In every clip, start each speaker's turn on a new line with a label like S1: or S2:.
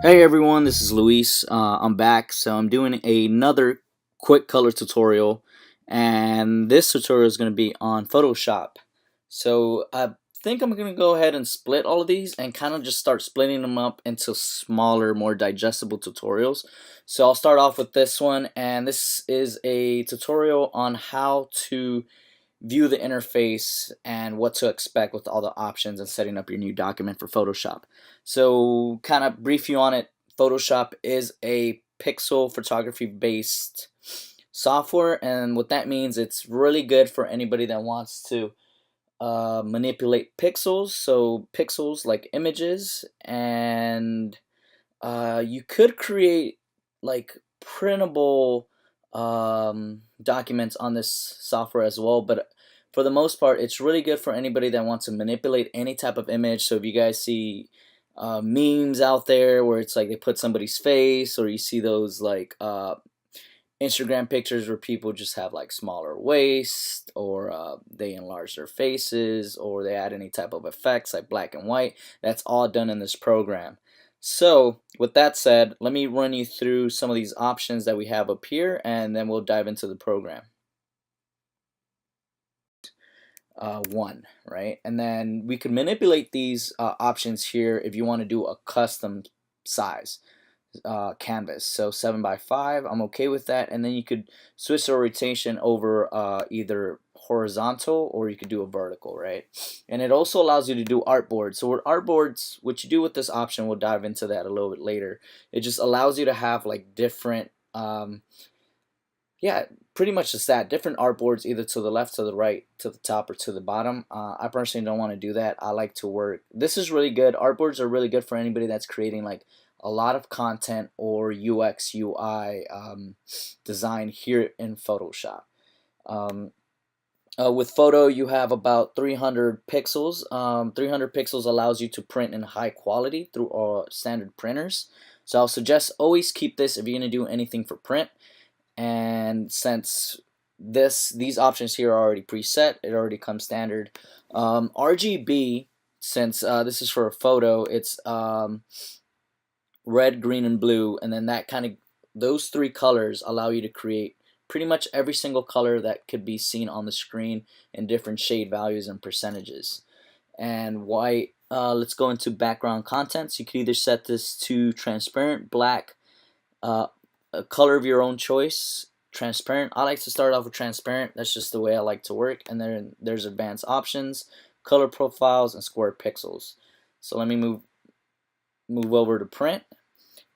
S1: Hey everyone, this is Luis. I'm back. So I'm doing another Quickcolor tutorial, and this tutorial is going to be on Photoshop. So I think I'm going to go ahead and split all of these and kind of just start splitting them up into smaller, more digestible tutorials. So I'll start off with this one, and this is a tutorial on how to view the interface and what to expect with all the options and setting up your new document for Photoshop. So kind of brief you on it, Photoshop is a pixel photography based software, and what that means, it's really good for anybody that wants to manipulate pixels, so pixels like images, and you could create like printable documents on this software as well, but for the most part it's really good for anybody that wants to manipulate any type of image. So if you guys see memes out there where it's like they put somebody's face, or you see those like Instagram pictures where people just have like smaller waist, or they enlarge their faces, or they add any type of effects like black and white, that's all done in this program. So with that said, let me run you through some of these options that we have up here, and then we'll dive into the program. One, right? And then we could manipulate these options here if you want to do a custom size canvas. So 7 by 5, I'm okay with that. And then you could switch the rotation over either horizontal, or you could do a vertical, right? And it also allows you to do artboards. So with artboards, what you do with this option, we'll dive into that a little bit later. It just allows you to have like different yeah, pretty much just that. Different artboards, either to the left, to the right, to the top, or to the bottom. I personally don't want to do that. I like to work. This is really good. Artboards are really good for anybody that's creating like a lot of content or UX, UI design here in Photoshop. Um, with photo, you have about 300 pixels. 300 pixels allows you to print in high quality through standard printers. So I'll suggest always keep this if you're going to do anything for print. And since these options here are already preset, it already comes standard. RGB, since this is for a photo, it's red, green, and blue, and then that kind of those three colors allow you to create pretty much every single color that could be seen on the screen in different shade values and percentages. And white, let's go into background contents. You can either set this to transparent, black, a color of your own choice, transparent. I like to start off with transparent. That's just the way I like to work. And then there's advanced options, color profiles, and square pixels. So let me move over to print.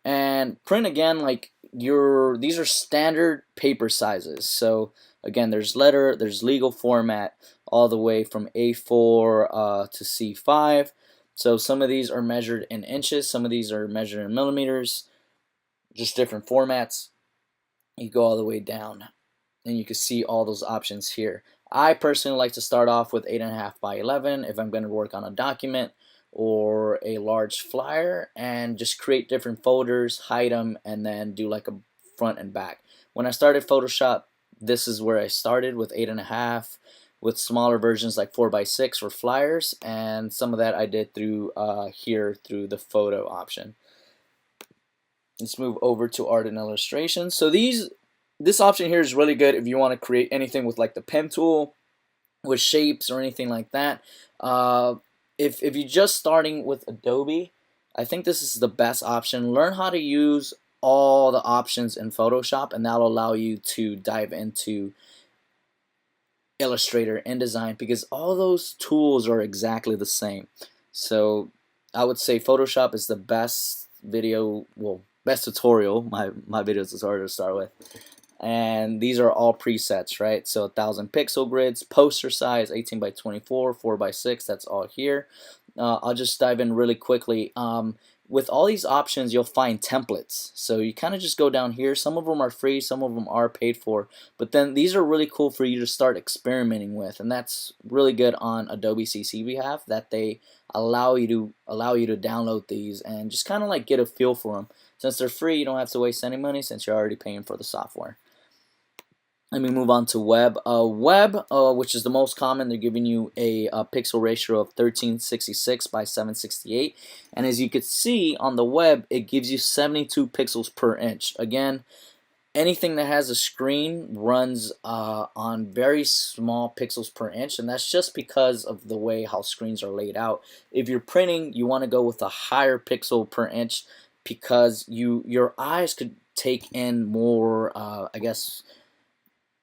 S1: And print, again, like these are standard paper sizes. So again, there's letter, there's legal format, all the way from A4 to C5. So some of these are measured in inches, some of these are measured in millimeters, just different formats. You go all the way down and you can see all those options here. I personally like to start off with 8.5 by 11 if I'm going to work on a document or a large flyer, and just create different folders, hide them, and then do like a front and back. When I started Photoshop, this is where I started with 8.5, with smaller versions like 4 by 6 for flyers, and some of that I did through here through the photo option. Let's move over to art and illustration. So this option here is really good if you want to create anything with like the pen tool, with shapes or anything like that. If you're just starting with Adobe, I think this is the best option. Learn how to use all the options in Photoshop, and that'll allow you to dive into Illustrator, InDesign, because all those tools are exactly the same. So I would say Photoshop is the best best tutorial. My videos is harder to start with. And these are all presets, right? So 1000 pixel grids, poster size 18 by 24, 4 by 6, that's all here. I'll just dive in really quickly. With all these options, you'll find templates. So you kind of just go down here. Some of them are free, some of them are paid for. But then these are really cool for you to start experimenting with, and that's really good on Adobe CC behalf, that they allow you to download these and just kind of like get a feel for them. Since they're free, you don't have to waste any money since you're already paying for the software. Let me move on to web. Which is the most common, they're giving you a pixel ratio of 1366 by 768, and as you can see on the web, it gives you 72 pixels per inch. Again, anything that has a screen runs on very small pixels per inch, and that's just because of the way how screens are laid out. If you're printing, you want to go with a higher pixel per inch because your eyes could take in more, I guess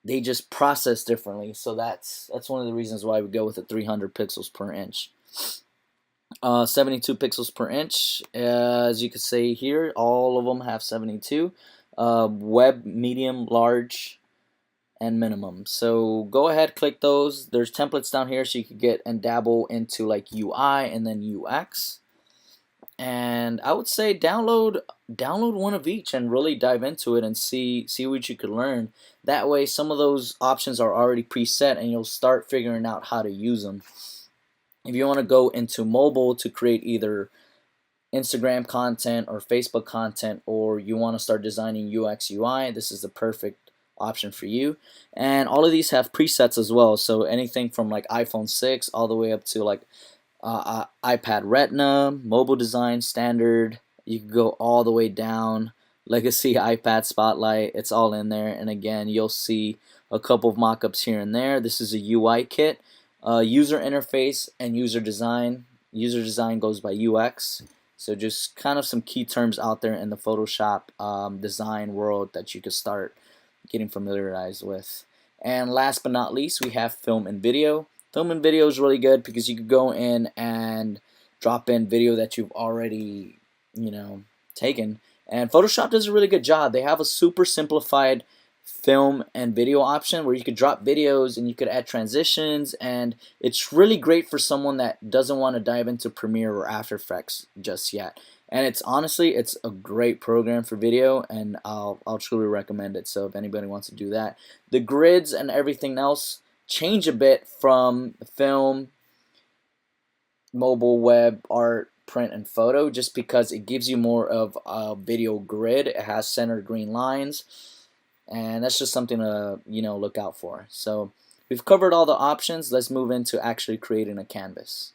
S1: they just process differently. So that's one of the reasons why we go with the 300 pixels per inch. 72 pixels per inch, as you can see here, all of them have 72. Web, medium, large, and minimum. So go ahead, click those. There's templates down here so you could get and dabble into like UI and then UX. And I would say download one of each and really dive into it and see what you could learn. That way some of those options are already preset and you'll start figuring out how to use them. If you want to go into mobile to create either Instagram content or Facebook content, or you want to start designing UX UI, this is the perfect option for you. And all of these have presets as well, so anything from like iPhone 6 all the way up to like iPad Retina, mobile design standard. You can go all the way down, legacy, iPad Spotlight, it's all in there. And again, you'll see a couple of mockups here and there. This is a UI kit. User interface and user design. User design goes by UX. So just kind of some key terms out there in the Photoshop design world that you could start getting familiarized with. And last but not least, we have film and video. Film and video is really good because you could go in and drop in video that you've already, taken. And Photoshop does a really good job. They have a super simplified film and video option where you could drop videos and you could add transitions, and it's really great for someone that doesn't want to dive into Premiere or After Effects just yet. And it's honestly, it's a great program for video, and I'll truly recommend it. So if anybody wants to do that, the grids and everything else change a bit from film, mobile, web, art, print, and photo, just because it gives you more of a video grid. It has center green lines, and that's just something to look out for. So we've covered all the options. Let's move into actually creating a canvas.